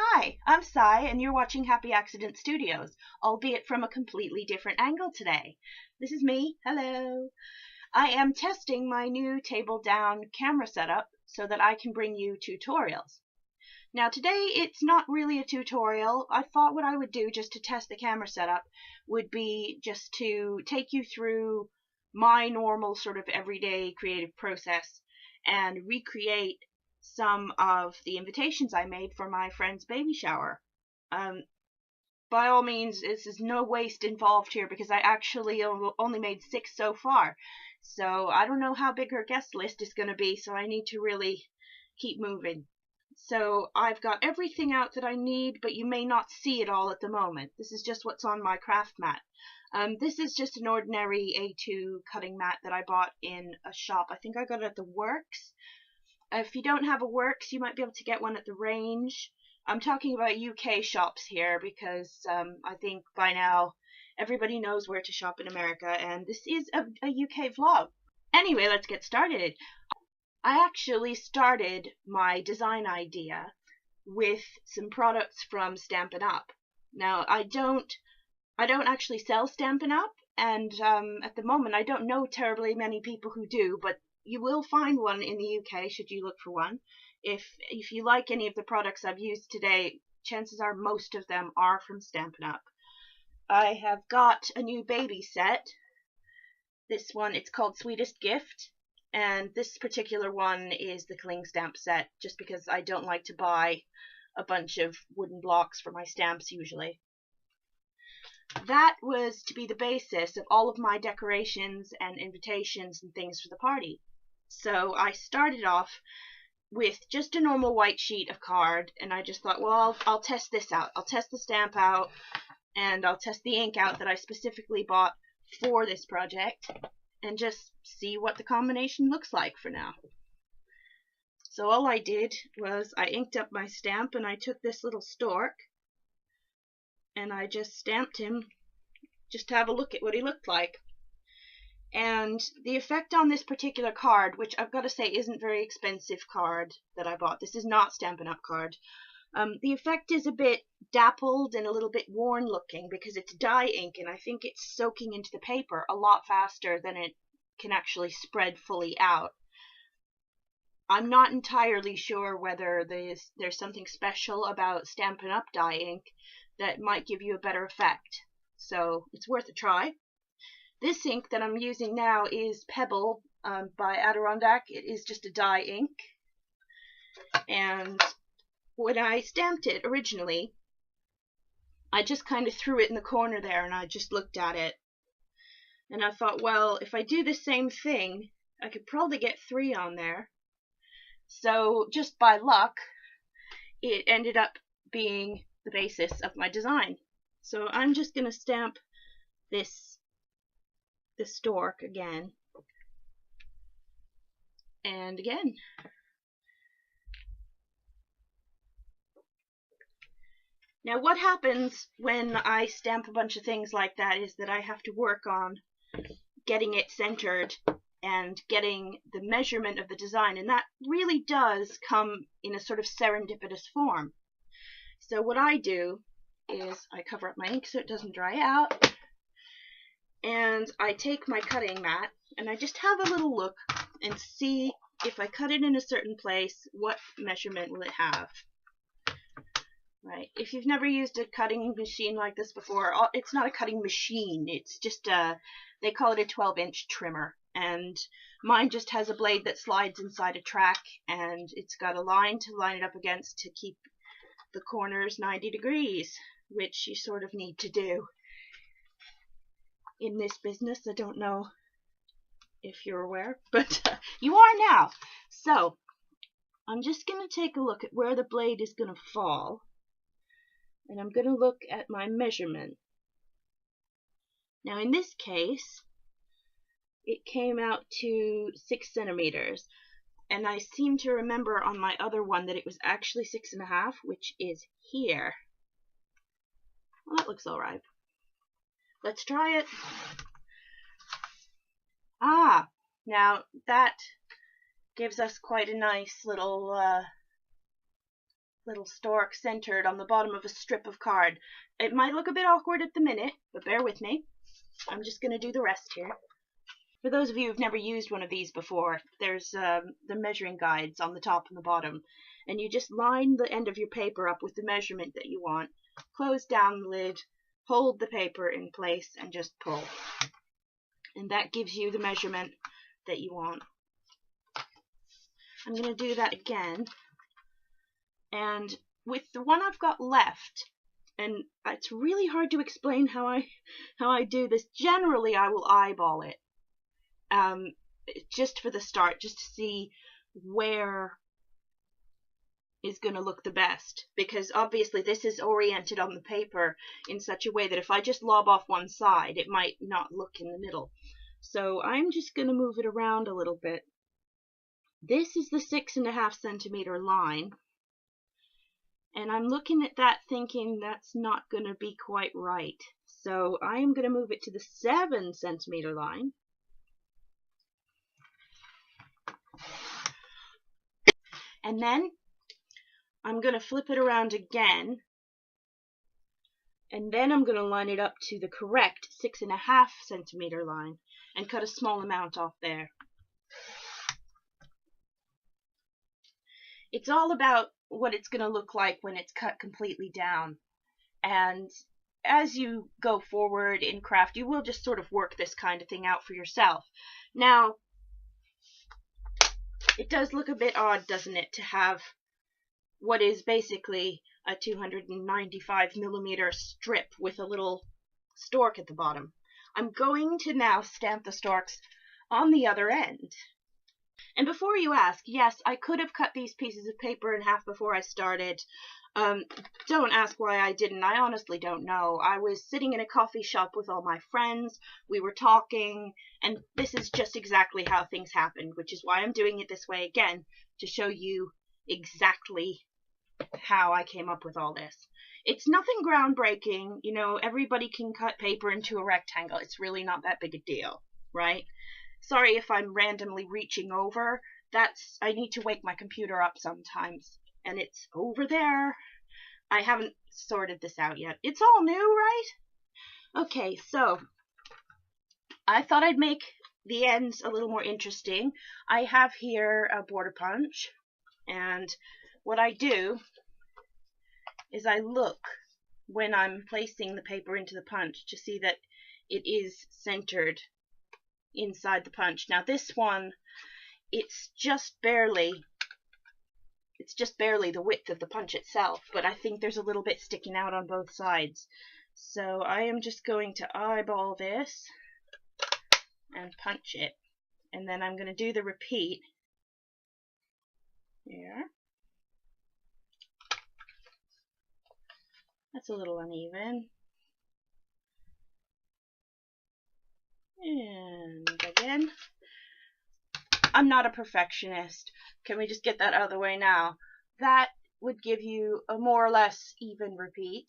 Hi, I'm Sai, and you're watching Happy Accident Studios, albeit from a completely different angle today. This is me. Hello. I am testing my new table-down camera setup so that I can bring you tutorials. Now today it's not really a tutorial. I thought what I would do just to test the camera setup would be just to take you through my normal sort of everyday creative process and recreate some of the invitations I made for my friend's baby shower. By all means, this is no waste involved here because I actually only made 6 so far. So I don't know how big her guest list is going to be, so I need to really keep moving. So I've got everything out that I need, but you may not see it all at the moment. This is just what's on my Kraft mat. This is just an ordinary A2 cutting mat that I bought in a shop. I think I got it at the Works. If you don't have a Works, you might be able to get one at the Range. I'm talking about UK shops here because I think by now everybody knows where to shop in America, and this is a UK vlog. Anyway, let's get started. I actually started my design idea with some products from Stampin Up. Now, I don't actually sell Stampin Up, and at the moment I don't know terribly many people who do, but you will find one in the UK should you look for one. If you like any of the products I've used today, chances are most of them are from Stampin Up. I have got a new baby set. This one, it's called Sweetest Gift, and this particular one is the cling stamp set, just because I don't like to buy a bunch of wooden blocks for my stamps usually. That was to be the basis of all of my decorations and invitations and things for the party. So I started off with just a normal white sheet of card, and I just thought, well, I'll test this out. I'll test the stamp out, and I'll test the ink out that I specifically bought for this project, and just see what the combination looks like for now. So all I did was I inked up my stamp, and I took this little stork, and I just stamped him just to have a look at what he looked like. And the effect on this particular card, which I've got to say isn't very expensive card that I bought, this is not Stampin' Up card, the effect is a bit dappled and a little bit worn looking because it's dye ink, and I think it's soaking into the paper a lot faster than it can actually spread fully out. I'm not entirely sure whether there's something special about Stampin' Up dye ink that might give you a better effect, so it's worth a try. This ink that I'm using now is Pebble by Adirondack. It is just a dye ink, and when I stamped it originally, I just kind of threw it in the corner there and I just looked at it, and I thought, well, if I do the same thing I could probably get 3 on there. So just by luck it ended up being the basis of my design. So I'm just going to stamp the stork again and again. Now what happens when I stamp a bunch of things like that is that I have to work on getting it centered and getting the measurement of the design, and that really does come in a sort of serendipitous form. So what I do is I cover up my ink so it doesn't dry out, and I take my cutting mat and I just have a little look and see if I cut it in a certain place, what measurement will it have. Right, if you've never used a cutting machine like this before, it's not a cutting machine, it's just they call it a 12-inch trimmer, and mine just has a blade that slides inside a track, and it's got a line to line it up against to keep the corners 90 degrees, which you sort of need to do in this business. I don't know if you're aware, but you are now. So I'm just going to take a look at where the blade is going to fall, and I'm going to look at my measurement. Now in this case it came out to 6 centimeters, and I seem to remember on my other one that it was actually 6.5, which is here. Well, that looks alright. Let's try it. Now that gives us quite a nice little little stork centered on the bottom of a strip of card. It might look a bit awkward at the minute, but bear with me. I'm just going to do the rest here. For those of you who've never used one of these before, there's the measuring guides on the top and the bottom, and you just line the end of your paper up with the measurement that you want, close down the lid, hold the paper in place, and just pull. And that gives you the measurement that you want. I'm going to do that again, and with the one I've got left, and it's really hard to explain how I do this. Generally, I will eyeball it. Just for the start, just to see where is going to look the best, because obviously this is oriented on the paper in such a way that if I just lob off one side, it might not look in the middle. So I'm just going to move it around a little bit. This is the 6.5 centimeter line, and I'm looking at that thinking that's not going to be quite right. So I am going to move it to the 7 centimeter line. And then I'm going to flip it around again, and then I'm going to line it up to the correct 6.5 centimeter line and cut a small amount off there. It's all about what it's going to look like when it's cut completely down. And as you go forward in Kraft, you will just sort of work this kind of thing out for yourself. Now, it does look a bit odd, doesn't it, to have what is basically a 295 millimeter strip with a little stork at the bottom. I'm going to now stamp the storks on the other end. And before you ask, yes, I could have cut these pieces of paper in half before I started. Don't ask why I didn't. I honestly don't know. I was sitting in a coffee shop with all my friends. We were talking, and this is just exactly how things happened, which is why I'm doing it this way again, to show you exactly how I came up with all this. It's nothing groundbreaking. You know, everybody can cut paper into a rectangle. It's really not that big a deal, right? Sorry if I'm randomly reaching over. I need to wake my computer up sometimes. And it's over there. I haven't sorted this out yet. It's all new, right? Okay, so I thought I'd make the ends a little more interesting. I have here a border punch, and what I do is I look when I'm placing the paper into the punch to see that it is centered inside the punch. Now this one, it's just barely the width of the punch itself, but I think there's a little bit sticking out on both sides. So I am just going to eyeball this and punch it, and then I'm going to do the repeat here. That's a little uneven. And again. I'm not a perfectionist. Can we just get that out of the way now? That would give you a more or less even repeat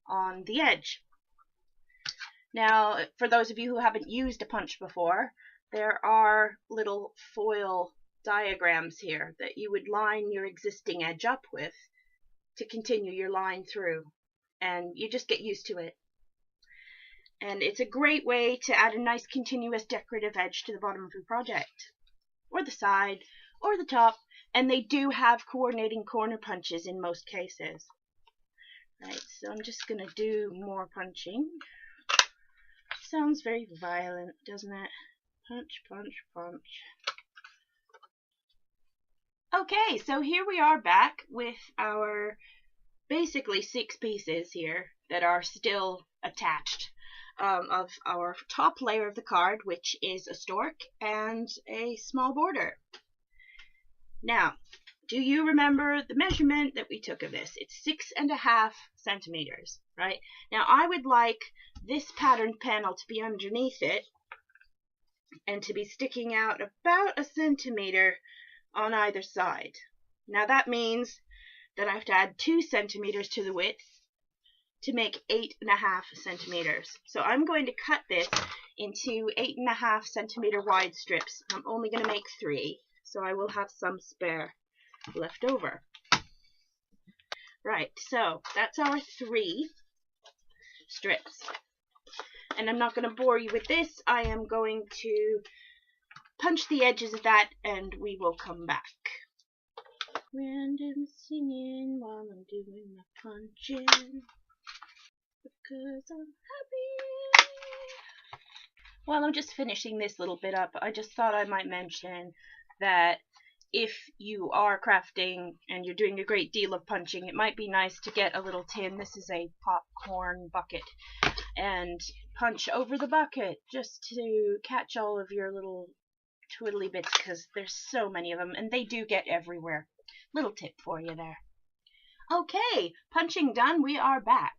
on the edge. Now, for those of you who haven't used a punch before, there are little foil diagrams here that you would line your existing edge up with to continue your line through, and you just get used to it. And it's a great way to add a nice continuous decorative edge to the bottom of your project, or the side, or the top, and they do have coordinating corner punches in most cases. Right, so I'm just going to do more punching. Sounds very violent, doesn't it? Punch, punch, punch. Okay, so here we are back with our basically 6 pieces here that are still attached of our top layer of the card, which is a stork and a small border. Now, do you remember the measurement that we took of this? It's 6.5 centimeters, right? Now I would like this patterned panel to be underneath it and to be sticking out about 1 centimeter on either side. Now that means that I have to add 2 centimeters to the width to make 8.5 centimeters. So I'm going to cut this into 8.5 centimeter wide strips. I'm only going to make 3, so I will have some spare left over. Right, so that's our 3 strips. And I'm not going to bore you with this. I am going to punch the edges of that and we will come back. Random singing while I'm doing my punching, because I'm happy. While I'm just finishing this little bit up, I just thought I might mention that if you are crafting and you're doing a great deal of punching, it might be nice to get a little tin. This is a popcorn bucket, and punch over the bucket just to catch all of your little twiddly bits, because there's so many of them and they do get everywhere. Little tip for you there. Okay, punching done, we are back.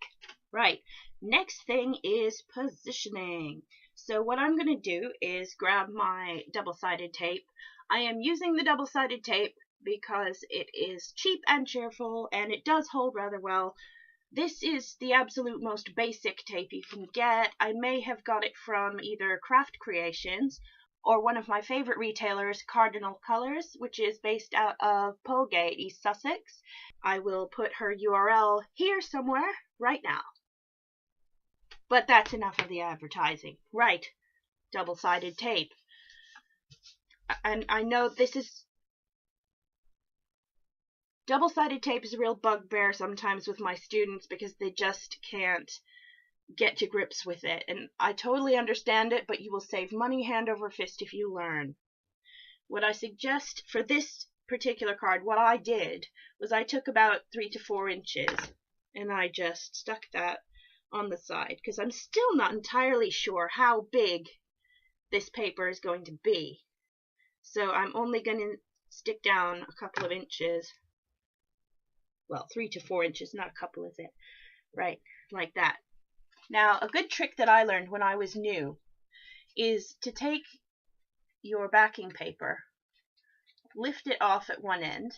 Right, next thing is positioning. So what I'm going to do is grab my double-sided tape. I am using the double-sided tape because it is cheap and cheerful and it does hold rather well. This is the absolute most basic tape you can get. I may have got it from either Kraft Creations or one of my favorite retailers, Cardinal Colors, which is based out of Polegate, East Sussex. I will put her URL here somewhere right now. But that's enough of the advertising. Right, double-sided tape. And I know this is... double-sided tape is a real bugbear sometimes with my students because they just can't get to grips with it. And I totally understand it, but you will save money hand over fist if you learn. What I suggest for this particular card, what I did was I took about 3 to 4 inches and I just stuck that on the side because I'm still not entirely sure how big this paper is going to be. So I'm only going to stick down a couple of inches. Well, 3 to 4 inches, not a couple, is it? Right, like that. Now, a good trick that I learned when I was new is to take your backing paper, lift it off at one end,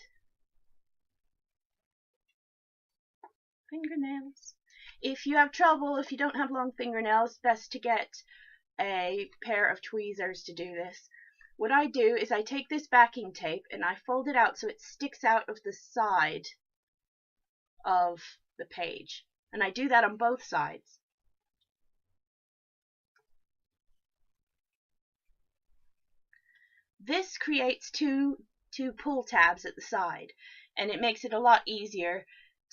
fingernails. If you have trouble, if you don't have long fingernails, best to get a pair of tweezers to do this. What I do is I take this backing tape and I fold it out so it sticks out of the side of the page. And I do that on both sides. This creates two pull tabs at the side, and it makes it a lot easier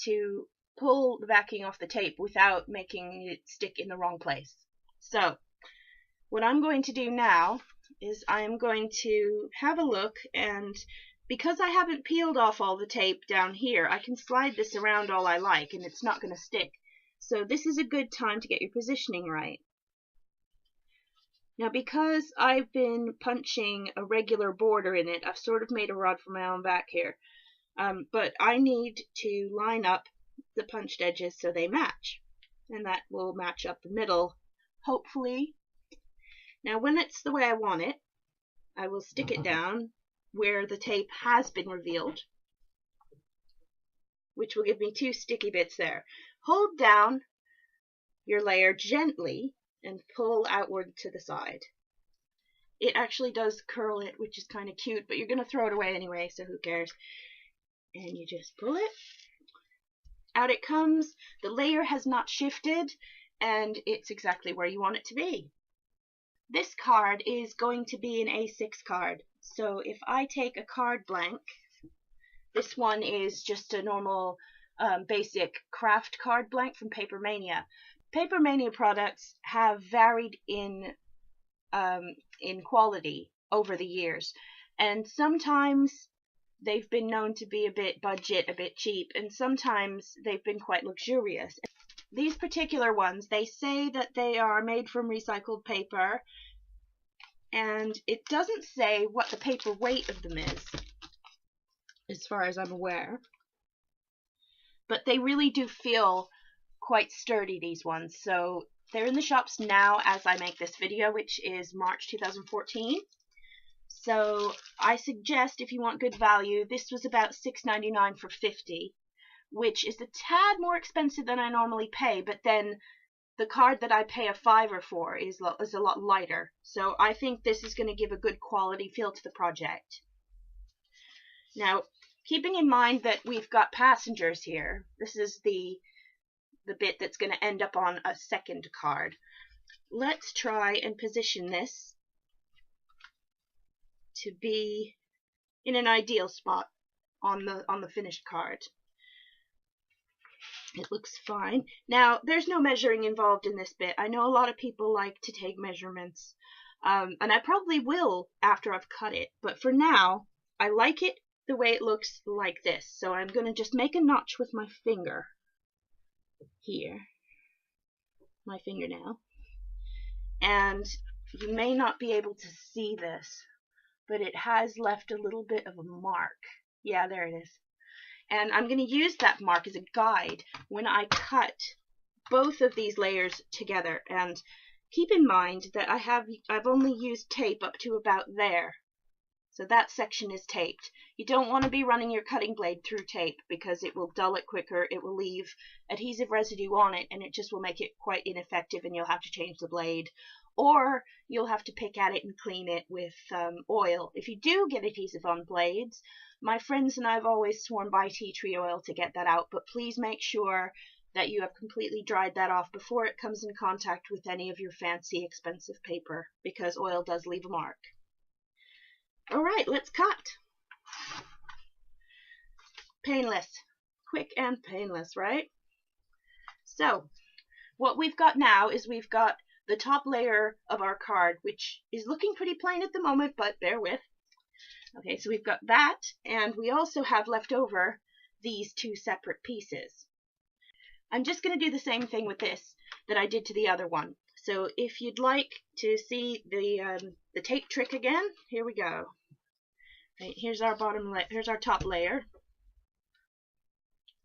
to pull the backing off the tape without making it stick in the wrong place. So what I'm going to do now is I'm going to have a look, and because I haven't peeled off all the tape down here, I can slide this around all I like and it's not going to stick. So this is a good time to get your positioning right. Now, because I've been punching a regular border in it, I've sort of made a rod for my own back here. But I need to line up the punched edges so they match. And that will match up the middle, hopefully. Now, when it's the way I want it, I will stick it down where the tape has been revealed, which will give me 2 sticky bits there. Hold down your layer gently and pull outward to the side. It actually does curl it, which is kind of cute, but you're going to throw it away anyway, so who cares? And you just pull it. Out it comes. The layer has not shifted, and it's exactly where you want it to be. This card is going to be an A6 card. So if I take a card blank, this one is just a normal basic Kraft card blank from Papermania. Papermania products have varied in quality over the years, and sometimes they've been known to be a bit budget, a bit cheap, and sometimes they've been quite luxurious. These particular ones, they say that they are made from recycled paper, and it doesn't say what the paper weight of them is, as far as I'm aware. But they really do feel quite sturdy, these ones. So they're in the shops now as I make this video, which is March 2014. So I suggest, if you want good value, this was about $6.99 for 50, which is a tad more expensive than I normally pay, but then the card that I pay a $5 for is a lot lighter. So I think this is going to give a good quality feel to the project. Now, keeping in mind that we've got passengers here. This is the bit that's going to end up on a second card. Let's try and position this to be in an ideal spot on the finished card. It looks fine. Now, there's no measuring involved in this bit. I know a lot of people like to take measurements, and I probably will after I've cut it, but for now, I like it the way it looks like this. So I'm going to just make a notch with my finger here, my fingernail, and you may not be able to see this, but it has left a little bit of a mark. Yeah, there it is. And I'm going to use that mark as a guide when I cut both of these layers together. And keep in mind that I've only used tape up to about there. So that section is taped. You don't want to be running your cutting blade through tape because it will dull it quicker, it will leave adhesive residue on it, and it just will make it quite ineffective, and you'll have to change the blade. Or you'll have to pick at it and clean it with oil. If you do get adhesive on blades, my friends and I have always sworn by tea tree oil to get that out, but please make sure that you have completely dried that off before it comes in contact with any of your fancy expensive paper, because oil does leave a mark. Alright, let's cut. Painless. Quick and painless, right? So, what we've got now is we've got the top layer of our card, which is looking pretty plain at the moment, but bear with. Okay, so we've got that, and we also have left over these two separate pieces. I'm just going to do the same thing with this that I did to the other one. So if you'd like to see the tape trick again, here we go. Right, here's our here's our top layer.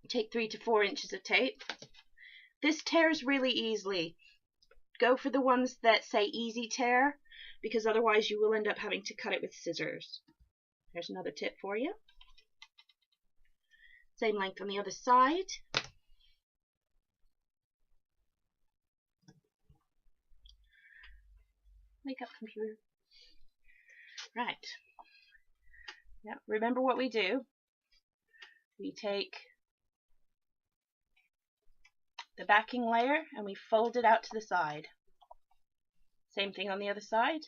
Take 3 to 4 inches of tape. This tears really easily. Go for the ones that say easy tear, because otherwise you will end up having to cut it with scissors. There's another tip for you. Same length on the other side. Wake up, computer. Right. Yep. Remember what we do. We take the backing layer and we fold it out to the side. Same thing on the other side.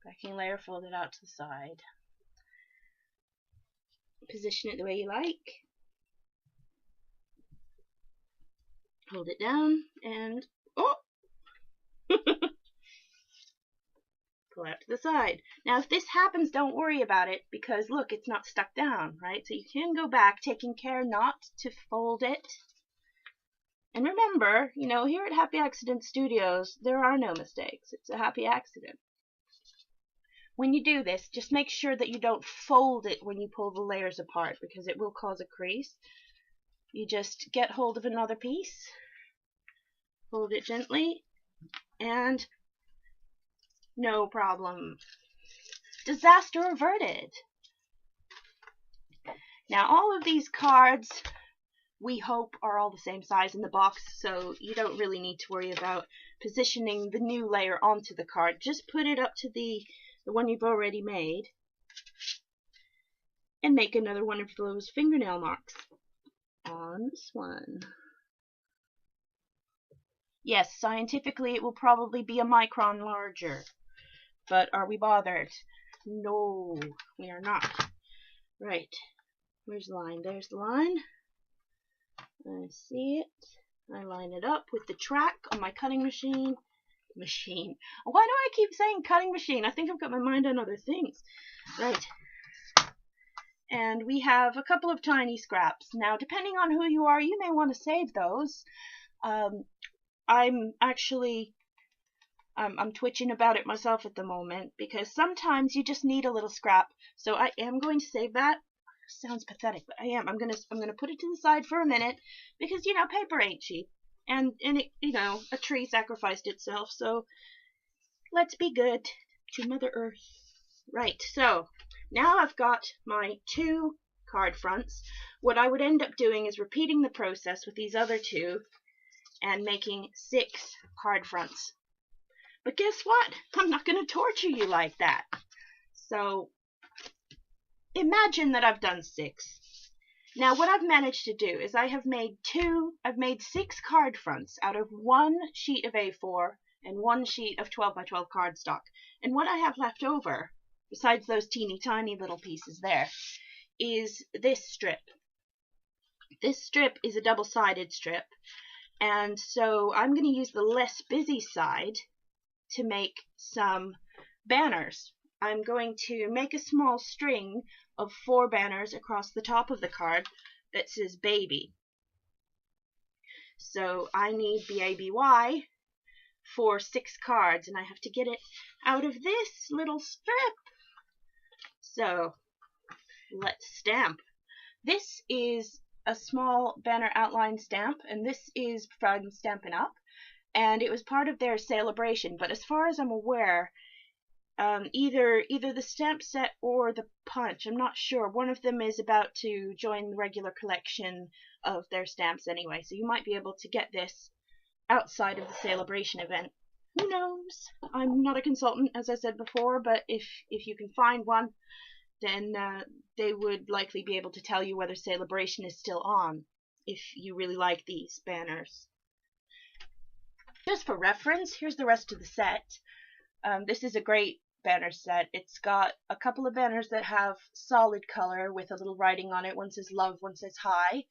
Backing layer folded out to the side. Position it the way you like. Hold it down and oh! Pull out to the side. Now if this happens, don't worry about it, because look, it's not stuck down, right? So you can go back, taking care not to fold it. And remember, you know, here at Happy Accident Studios, there are no mistakes. It's a happy accident. When you do this, just make sure that you don't fold it when you pull the layers apart, because it will cause a crease. You just get hold of another piece, hold it gently, and no problem. Disaster averted. Now all of these cards, we hope, are all the same size in the box, so you don't really need to worry about positioning the new layer onto the card. Just put it up to the one you've already made and make another one of those fingernail marks on this one. Yes, scientifically it will probably be a micron larger, but are we bothered? No, we are not. Right, where's the line? There's the line. I see it. I line it up with the track on my cutting machine. Why do I keep saying cutting machine? I think I've got my mind on other things. Right. And we have a couple of tiny scraps. Now, depending on who you are, you may want to save those. I'm actually, I'm twitching about it myself at the moment, because sometimes you just need a little scrap. So I am going to save that. Sounds pathetic, but I am. I'm gonna put it to the side for a minute, because you know, paper ain't cheap, and it, you know, a tree sacrificed itself. So let's be good to Mother Earth. Right. So now I've got my 2 card fronts. What I would end up doing is repeating the process with these other 2 and making 6 card fronts. But guess what? I'm not going to torture you like that. So imagine that I've done 6. Now what I've managed to do is I've made 6 card fronts out of 1 sheet of A4 and 1 sheet of 12 by 12 cardstock. And what I have left over, besides those teeny tiny little pieces there, is this strip. This strip is a double-sided strip, and so I'm going to use the less busy side to make some banners. I'm going to make a small string of 4 banners across the top of the card that says baby. So I need BABY for 6 cards, and I have to get it out of this little strip. So let's stamp. This is a small banner outline stamp, and this is from Stampin' Up, and it was part of their celebration. But as far as I'm aware, either the stamp set or the punch, I'm not sure, one of them is about to join the regular collection of their stamps anyway, so you might be able to get this outside of the celebration event. Who knows? I'm not a consultant, as I said before, but if you can find one, then they would likely be able to tell you whether celebration is still on, if you really like these banners. Just for reference, here's the rest of the set. This is a great banner set. It's got a couple of banners that have solid color with a little writing on it. One says love, one says hi.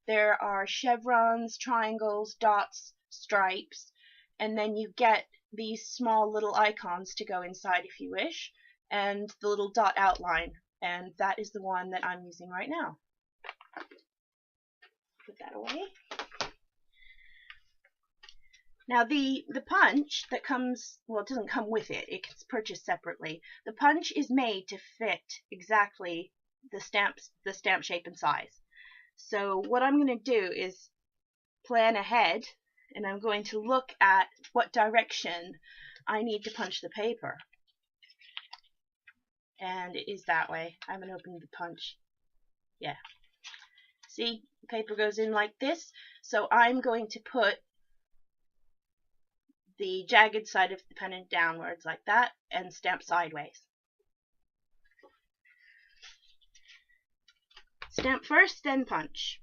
There are chevrons, triangles, dots, stripes, and then you get these small little icons to go inside if you wish, and the little dot outline, and that is the one that I'm using right now. Put that away. Now the punch that comes, well, it doesn't come with it, it's purchased separately. The punch is made to fit exactly the stamp shape and size. So what I'm going to do is plan ahead, and I'm going to look at what direction I need to punch the paper. And it is that way. I haven't opened the punch. Yeah. See, the paper goes in like this, so I'm going to put the jagged side of the pennant downwards like that and stamp sideways. Stamp first, then punch.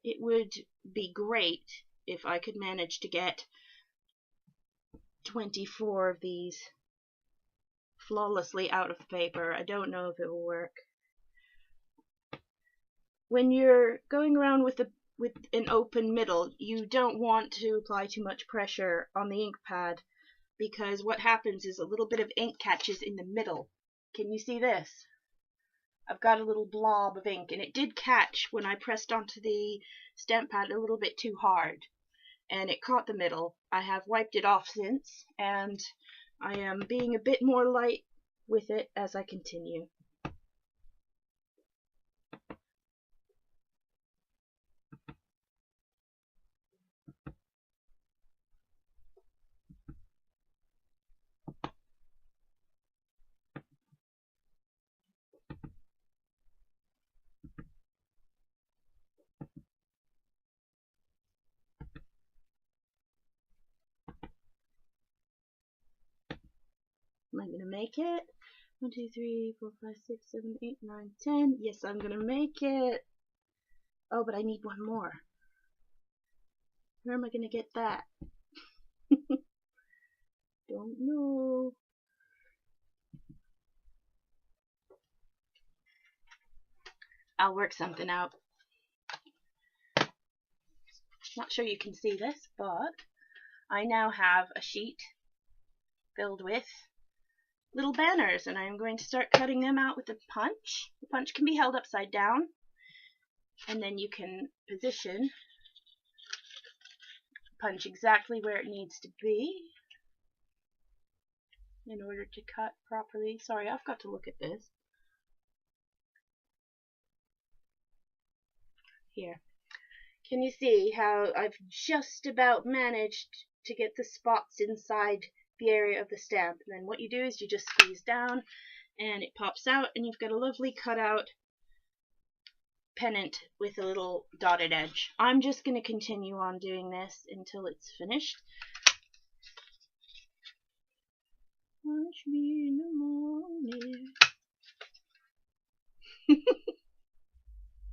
It would be great if I could manage to get 24 of these flawlessly out of the paper. I don't know if it will work. When you're going around with an open middle, you don't want to apply too much pressure on the ink pad, because what happens is a little bit of ink catches in the middle. Can you see this? I've got a little blob of ink, and it did catch when I pressed onto the stamp pad a little bit too hard, and it caught the middle. I have wiped it off since, and I am being a bit more light with it as I continue. Am I going to make it? 1, 2, 3, 4, 5, 6, 7, 8, 9, 10. Yes, I'm going to make it. Oh, but I need one more. Where am I going to get that? Don't know. I'll work something out. Not sure you can see this, but I now have a sheet filled with little banners, and I'm going to start cutting them out with a punch. The punch can be held upside down, and then you can position the punch exactly where it needs to be in order to cut properly. Sorry, I've got to look at this. Here. Can you see how I've just about managed to get the spots inside the area of the stamp? And then what you do is you just squeeze down and it pops out, and you've got a lovely cutout pennant with a little dotted edge. I'm just going to continue on doing this until it's finished. Watch me in the morning.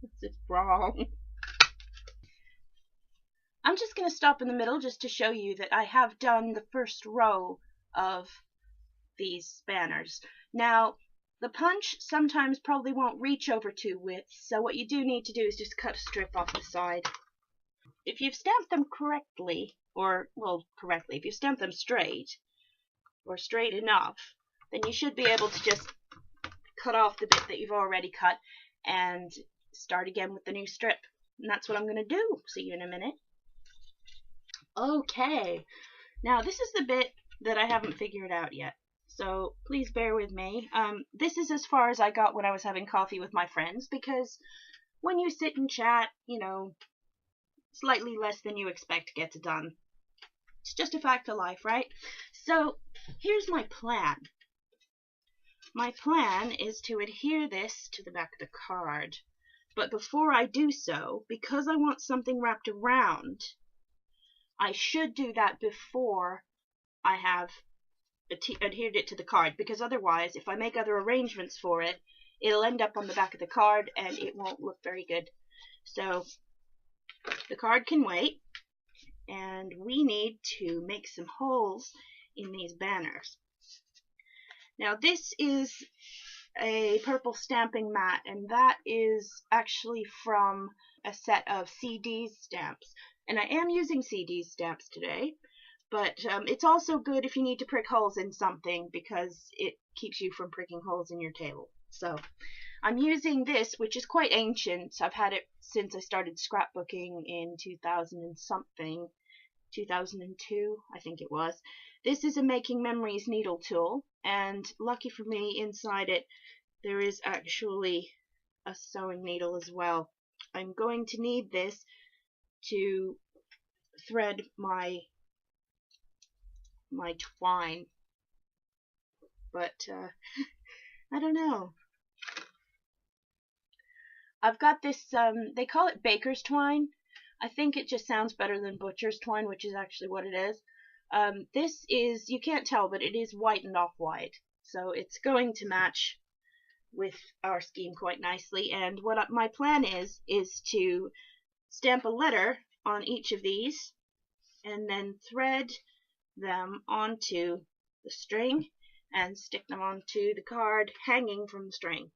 This is wrong. I'm just going to stop in the middle just to show you that I have done the first row of these banners. Now, the punch sometimes probably won't reach over 2 widths, so what you do need to do is just cut a strip off the side. If you've stamped them correctly, if you've stamped them straight, or straight enough, then you should be able to just cut off the bit that you've already cut and start again with the new strip. And that's what I'm going to do. See you in a minute. Okay, now this is the bit that I haven't figured out yet, so please bear with me. This is as far as I got when I was having coffee with my friends, because when you sit and chat, you know, slightly less than you expect gets done. It's just a fact of life, right? So here's my plan. My plan is to adhere this to the back of the card, but before I do so, because I want something wrapped around, I should do that before I have adhered it to the card, because otherwise, if I make other arrangements for it, it'll end up on the back of the card and it won't look very good. So the card can wait, and we need to make some holes in these banners. Now this is a purple stamping mat, and that is actually from a set of CD's stamps. And I am using CD's stamps today, but it's also good if you need to prick holes in something, because it keeps you from pricking holes in your table. So I'm using this, which is quite ancient. I've had it since I started scrapbooking in 2002, I think it was. This is a Making Memories needle tool, and lucky for me, inside it there is actually a sewing needle as well. I'm going to need this to thread my twine, but I don't know. I've got this, they call it baker's twine. I think it just sounds better than butcher's twine, which is actually what it is. This is, you can't tell, but it is white and off-white, so it's going to match with our scheme quite nicely. And what my plan is to stamp a letter on each of these and then thread them onto the string and stick them onto the card hanging from the string.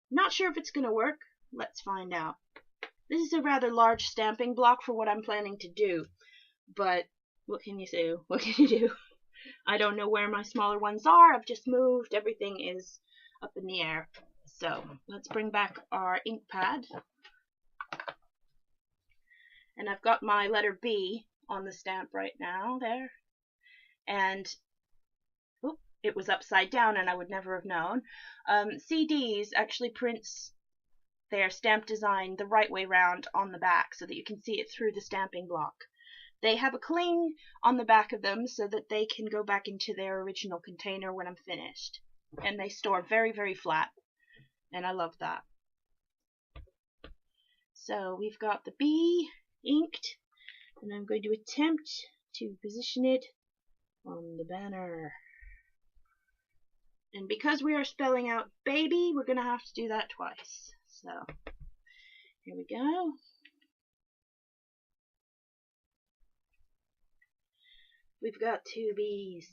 Not sure if it's going to work. Let's find out. This is a rather large stamping block for what I'm planning to do, but what can you do? What can you do? I don't know where my smaller ones are. I've just moved. Everything is up in the air. So let's bring back our ink pad. And I've got my letter B on the stamp right now, there. And it was upside down and I would never have known. CD's actually prints their stamp design the right way round on the back so that you can see it through the stamping block. They have a cling on the back of them so that they can go back into their original container when I'm finished. And they store very, very flat. And I love that. So we've got the B inked, and I'm going to attempt to position it on the banner. And because we are spelling out baby, we're going to have to do that twice. So here we go. We've got 2 B's.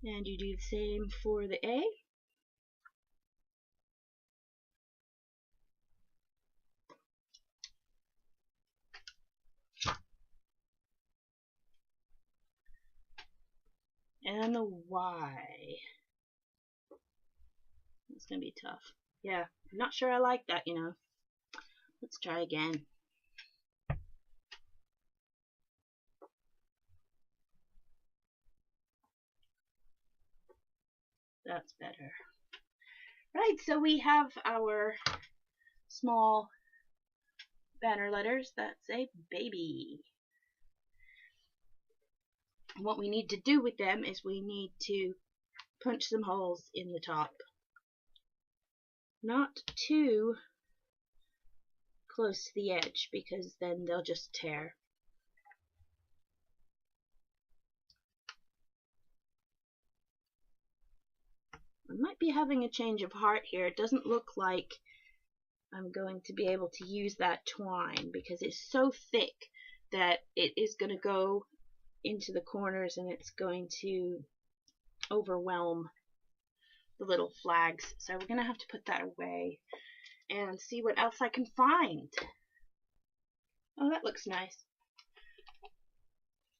And you do the same for the A. And the Y. It's going to be tough. Yeah, I'm not sure I like that, you know. Let's try again. That's better. Right, so we have our small banner letters that say baby. What we need to do with them is we need to punch some holes in the top. Not too close to the edge, because then they'll just tear. I might be having a change of heart here. It doesn't look like I'm going to be able to use that twine because it's so thick that it is going to go into the corners and it's going to overwhelm the little flags. So we're going to have to put that away and see what else I can find. Oh, that looks nice.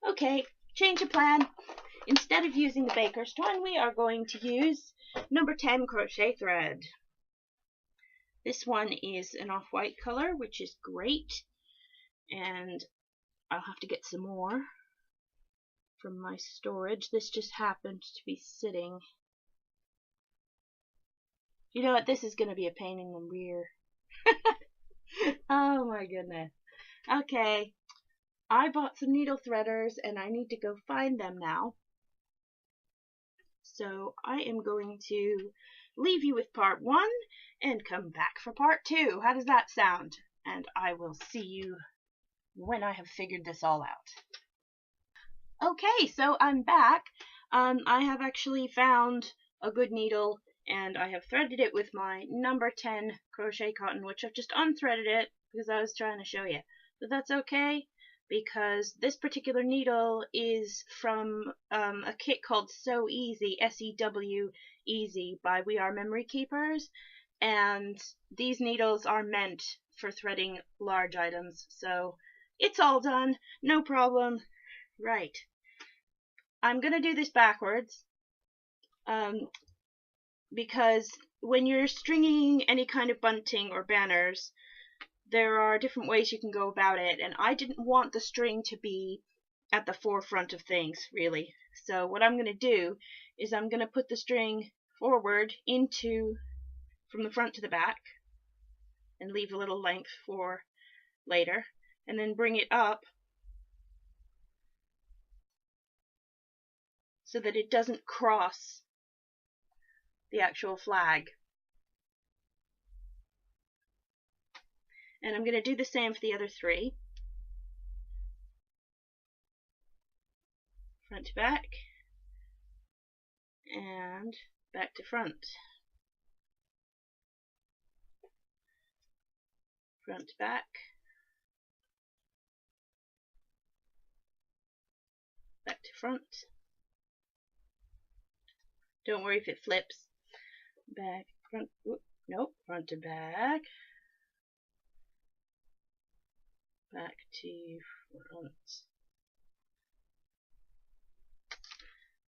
Okay, change of plan. Instead of using the baker's twine, we are going to use number 10 crochet thread. This one is an off-white color, which is great, and I'll have to get some more from my storage. This just happened to be sitting. You know what, this is going to be a pain in the rear. Oh my goodness. Okay, I bought some needle threaders and I need to go find them now. So I am going to leave you with part 1 and come back for part 2. How does that sound? And I will see you when I have figured this all out. Okay, so I'm back. I have actually found a good needle and I have threaded it with my number 10 crochet cotton, which I've just unthreaded it because I was trying to show you. But that's okay, because this particular needle is from a kit called So Easy, S-E-W Easy, by We Are Memory Keepers, and these needles are meant for threading large items, so it's all done, no problem. Right, I'm gonna do this backwards, because when you're stringing any kind of bunting or banners, there are different ways you can go about it, and I didn't want the string to be at the forefront of things, really. So what I'm going to do is I'm going to put the string forward from the front to the back, and leave a little length for later, and then bring it up so that it doesn't cross the actual flag. And I'm going to do the same for the other 3. Front to back, and back to front. Front to back, back to front. Don't worry if it flips. Back, front, whoop, nope, front to back. Back to front.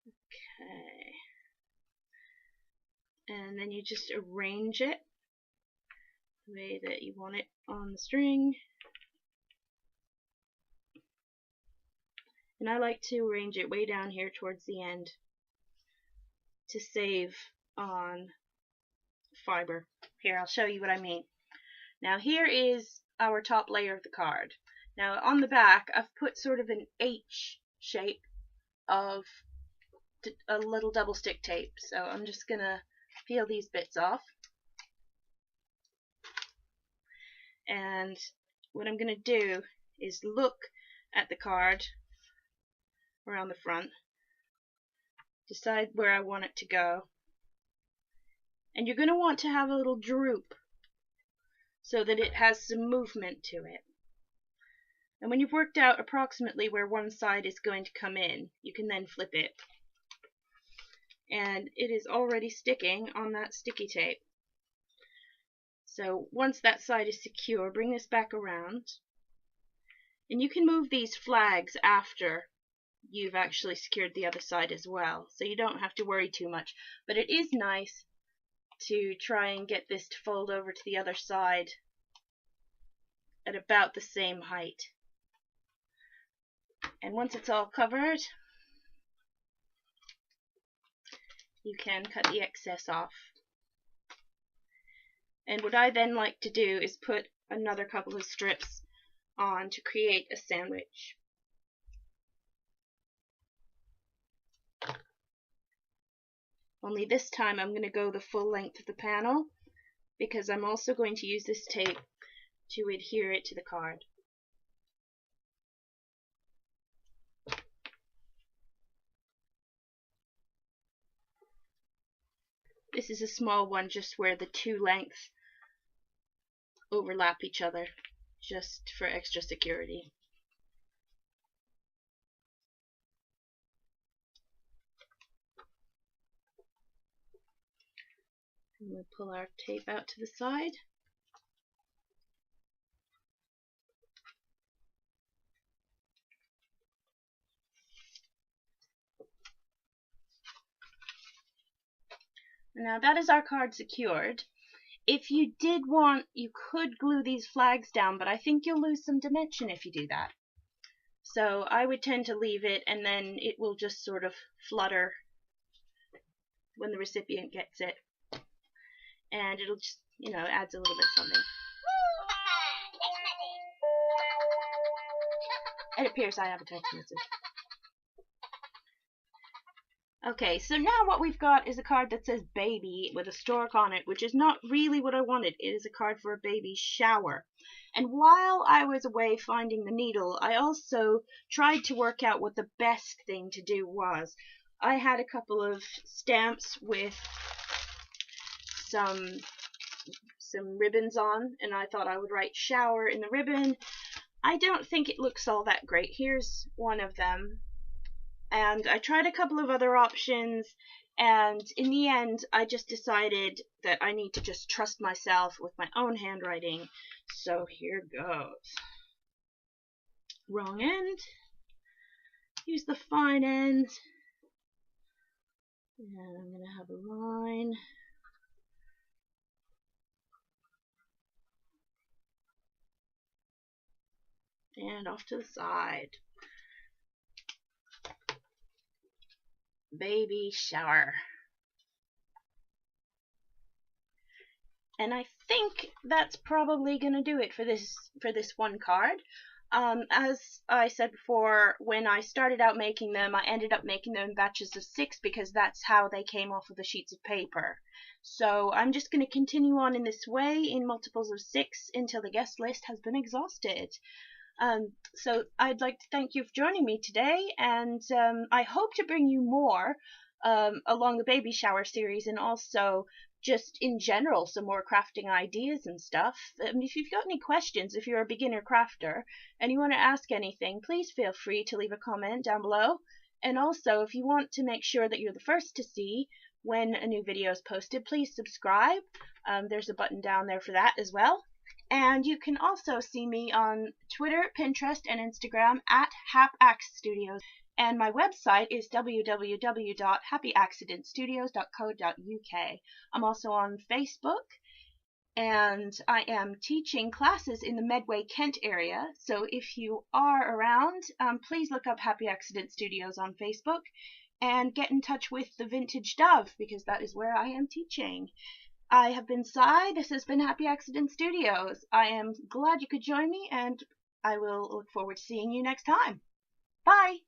Okay. And then you just arrange it the way that you want it on the string. And I like to arrange it way down here towards the end to save on fiber. Here, I'll show you what I mean. Now here is our top layer of the card. Now on the back I've put sort of an H shape of a little double stick tape, so I'm just gonna peel these bits off, and what I'm gonna do is look at the card around the front, decide where I want it to go, and you're gonna want to have a little droop so that it has some movement to it. And when you've worked out approximately where one side is going to come in, you can then flip it. And it is already sticking on that sticky tape. So once that side is secure, bring this back around. And you can move these flags after you've actually secured the other side as well, so you don't have to worry too much. But it is nice to try and get this to fold over to the other side at about the same height. And once it's all covered, you can cut the excess off. And what I then like to do is put another couple of strips on to create a sandwich. Only this time I'm going to go the full length of the panel, because I'm also going to use this tape to adhere it to the card. This is a small one, just where the two lengths overlap each other, just for extra security. And we'll pull our tape out to the side. Now that is our card secured. If you did want, you could glue these flags down, but I think you'll lose some dimension if you do that. So I would tend to leave it, and then it will just sort of flutter when the recipient gets it. And it'll just, adds a little bit of something. It appears I have a text message. Okay, so now what we've got is a card that says baby with a stork on it, which is not really what I wanted. It is a card for a baby shower. And while I was away finding the needle, I also tried to work out what the best thing to do was. I had a couple of stamps with some ribbons on, and I thought I would write shower in the ribbon. I don't think it looks all that great. Here's one of them. And I tried a couple of other options, and in the end I just decided that I need to just trust myself with my own handwriting. So here goes. Wrong end. Use the fine end. And I'm going to have a line. And off to the side. Baby shower. And I think that's probably going to do it for this one card. As I said before, when I started out making them, I ended up making them in batches of 6 because that's how they came off of the sheets of paper. So I'm just going to continue on in this way in multiples of 6 until the guest list has been exhausted. So I'd like to thank you for joining me today, and I hope to bring you more along the baby shower series, and also just in general some more crafting ideas and stuff. If you've got any questions, if you're a beginner crafter and you want to ask anything, please feel free to leave a comment down below. And also, if you want to make sure that you're the first to see when a new video is posted, please subscribe. There's a button down there for that as well. And you can also see me on Twitter, Pinterest, and Instagram at HapActStudios. And my website is www.happyaccidentstudios.co.uk. I'm also on Facebook, and I am teaching classes in the Medway, Kent area. So if you are around, please look up Happy Accident Studios on Facebook and get in touch with the Vintage Dove, because that is where I am teaching. I have been Sai. This has been Happy Accident Studios. I am glad you could join me, and I will look forward to seeing you next time. Bye!